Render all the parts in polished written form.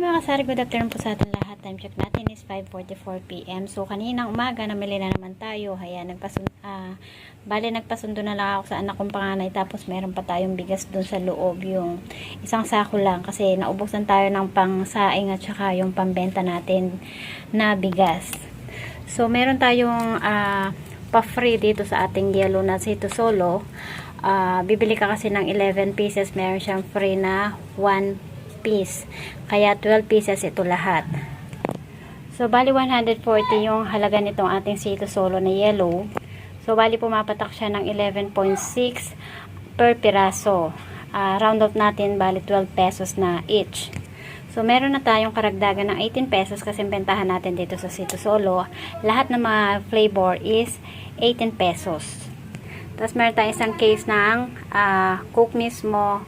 mga kasari, good afternoon po sa ating lahat. Time check natin is 5:44 PM. So, kaninang umaga, namili na naman tayo. Ayan, nagpasundo na lang ako sa anak kong panganay. Tapos, meron pa tayong bigas dun sa loob. Yung isang sako lang. Kasi, naubusan tayo ng pangsaing at saka yung pambenta natin na bigas. So, meron tayong pa-free dito sa ating yellow na Sito Solo. Bibili ka kasi ng 11 pieces. Meron siyang free na 1 piece. Kaya 12 pieces ito lahat. So, bali 140 yung halaga nitong ating Sito Solo na yellow. So, bali pumapatak siya ng 11.6 per piraso. Round off natin, bali 12 pesos na each. So, meron na tayong karagdagan ng 18 pesos kasi bentahan natin dito sa Sito Solo. Lahat ng mga flavor is 18 pesos. Tapos, meron tayong isang case ng Coke mismo,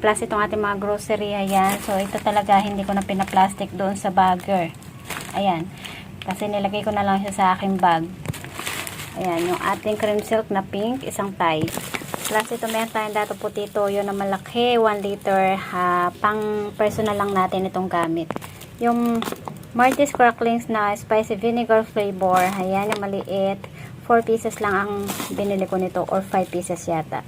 plus itong ating mga grocery. Ayan. So, ito talaga hindi ko na pinaplastic doon sa bagger. Ayan. Kasi nilagay ko na lang siya sa aking bag. Ayan. Yung ating cream silk na pink, isang tie. Plus ito meron tayong dato puti toyo na malaki, 1 liter. Pang personal lang natin itong gamit. Yung Marty's Cracklings na spicy vinegar flavor. Ayan. Yung maliit. 4 pieces lang ang binili ko nito or 5 pieces yata.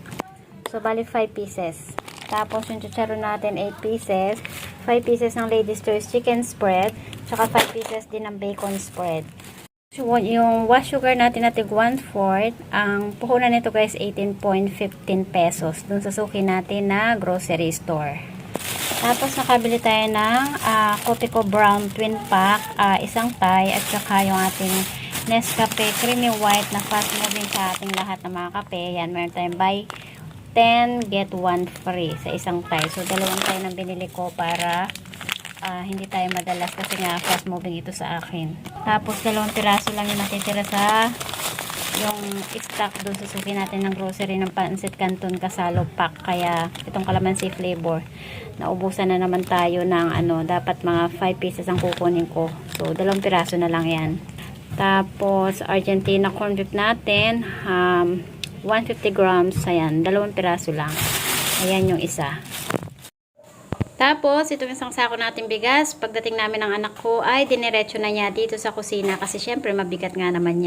So, bali 5 pieces. Tapos, yung chicharon natin, 8 pieces. 5 pieces ng Ladies Choice Chicken Spread. Tsaka 5 pieces din ng Bacon Spread. So, yung wash sugar natin natin 1/4. Ang puhunan nito guys, 18.15 pesos. Dun sa suki natin na grocery store. Tapos, nakabili tayo ng Copico Brown Twin Pack. Isang tie. At saka yung ating Nescafe Creamy White na fast moving sa ating lahat ng mga kape. Yan, meron tayong buy 10 get 1 free sa isang tie. So, dalawang tie na binili ko para hindi tayo madalas kasi nga fast moving ito sa akin. Tapos, dalawang piraso lang yung natitira sa yung stock doon sa suki natin ng grocery ng Pancit Canton Casalo Pack. Kaya, itong calamansi flavor. Naubusan na naman tayo ng dapat mga 5 pieces ang kukunin ko. So, dalawang piraso na lang yan. Tapos, Argentina corn beef natin. 150 grams, ayan, 2 piraso lang. Ayan yung isa. Tapos, ito yung isang sako natin bigas. Pagdating namin ng anak ko, ay diniretso na niya dito sa kusina kasi syempre mabigat nga naman niya.